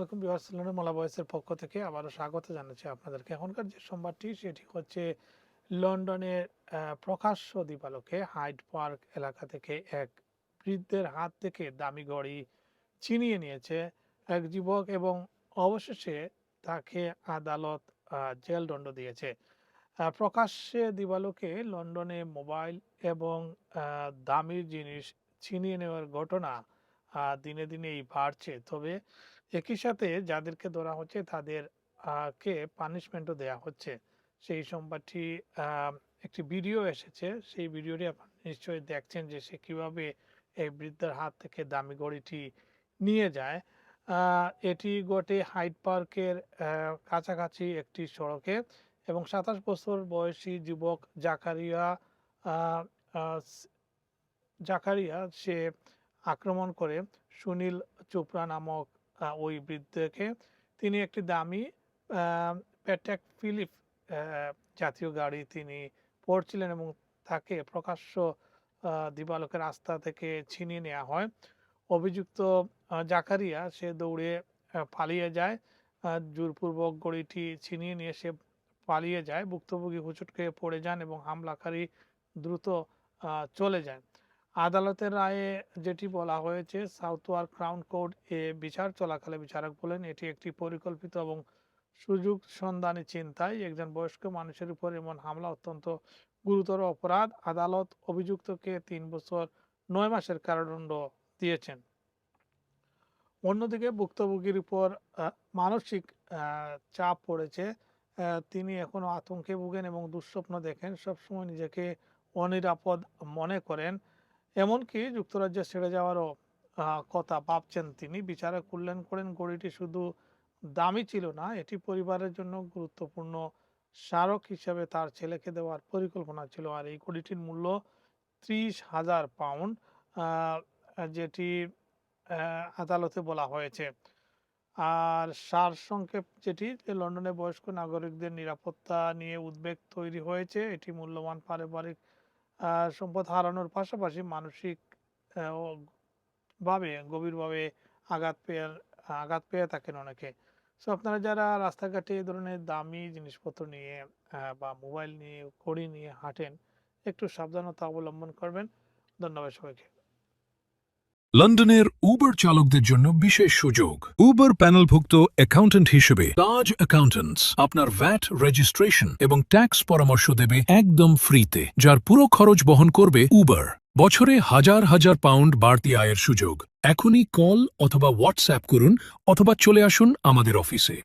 আলাইকুম viewers, London মালা ভয়েসের পক্ষ থেকে আবারও স্বাগত জানাচ্ছি আপনাদেরকে। এখনকার যে সংবাদটি সেটি হচ্ছে লন্ডনের প্রকাশ্য দিবালোকে হাইড পার্ক এলাকা থেকে এক বৃদ্ধের হাত থেকে দামি ঘড়ি ছিনিয়ে নিয়েছে এক যুবক এবং অবশেষে তাকে আদালত জেলদণ্ড দিয়েছে। প্রকাশ্যে দিবালোকে লন্ডনে মোবাইল এবং দামি জিনিস ছিনিয়ে নেওয়ার ঘটনা দিনে দিনেই বাড়ছে। তবে একই সাথে যাদেরকে ধরা হচ্ছে তাদের কে পানিশমেন্টও দেয়া হচ্ছে। সেই সংবাদটি একটি ভিডিও এসেছে, সেই ভিডিওটি আপনারা নিশ্চয়ই দেখছেন যে সে কিভাবে এই বৃদ্ধের হাত থেকে দামি ঘড়িটি নিয়ে যায়। এটি ঘটে হাইড পার্কের কাছাকাছি একটি সড়কে এবং ২৭ বছর বয়সী যুবক আহ, আহ, জাকারিয়া সে আক্রমণ করে সুনীল চোপড়া নামক ওই বৃদ্ধকে। তিনি একটি দামি প্যাটেক ফিলিপ জাতীয় গাড়ি তিনি পড়ছিলেন এবং তাকে প্রকাশ্য দিবালোকের রাস্তা থেকে ছিনিয়ে নেওয়া হয়। অভিযুক্ত জাকারিয়া সে দৌড়ে পালিয়ে যায়। জোরপূর্বক গড়িটি ছিনিয়ে নিয়ে সে পালিয়ে যায়। ভুক্তভোগী হোঁচট খেয়ে পড়ে যান এবং হামলাকারী দ্রুত চলে যায়। আদালতের রায়ে যেটি বলা হয়েছে, সাউথওয়ার্ক ক্রাউন কোর্ট এ বিচার চলাকালে বিচারক বলেন এটি একটি পরিকল্পিত এবং সুযোগ সন্ধানী চিন্তায় একজন বয়স্ক মানুষের উপর এমন হামলা অত্যন্ত গুরুতর অপরাধ। আদালত অভিযুক্তকে ৩ বছর ৯ মাসের কারাদণ্ড দিয়েছেন। অন্যদিকে ভুক্তভোগীর উপর মানসিক চাপ পড়েছে। তিনি এখনো আতঙ্কে ভুগেন এবং দুঃস্বপ্ন দেখেন, সবসময় নিজেকে অনিরাপদ মনে করেন, এমনকি যুক্তরাজ্যে ছেড়ে যাওয়ারও কথা ভাবছেন তিনি। বিচারক উল্লেখ করেন ঘড়িটি শুধু দামি ছিল না, এটি পরিবারের জন্য গুরুত্বপূর্ণ স্মারক হিসেবে তার ছেলেকে দেওয়ার পরিকল্পনা ছিল। আর এই ঘড়িটির মূল্য ৩০,০০০ পাউন্ড, যেটি আদালতে বলা হয়েছে। আর সারসংক্ষেপ যেটি, লন্ডনে বয়স্ক নাগরিকদের নিরাপত্তা নিয়ে উদ্বেগ তৈরি হয়েছে। এটি মূল্যবান পারিবারিক সম্পদ হারানোর পাশাপাশি মানসিক ভাবে গভীরভাবে আঘাত পেয়ে থাকেন অনেকে। সো আপনারা যারা রাস্তাঘাটে এই ধরনের দামি জিনিসপত্র নিয়ে বা মোবাইল নিয়ে ঘড়ি নিয়ে হাঁটেন, একটু সাবধানতা অবলম্বন করবেন। ধন্যবাদ সবাইকে। লন্ডনের উবার চালকদের জন্য বিশেষ সুযোগ। উবার প্যানেলভুক্ত অ্যাকাউন্ট্যান্ট হিসেবে তাজ অ্যাকাউন্ট্যান্টস আপনার ভ্যাট রেজিস্ট্রেশন এবং ট্যাক্স পরামর্শ দেবে একদম ফ্রিতে, যার পুরো খরচ বহন করবে উবার। বছরে হাজার হাজার পাউন্ড বাড়তি আয়ের সুযোগ। এখনই কল অথবা হোয়াটসঅ্যাপ করুন অথবা চলে আসুন আমাদের অফিসে।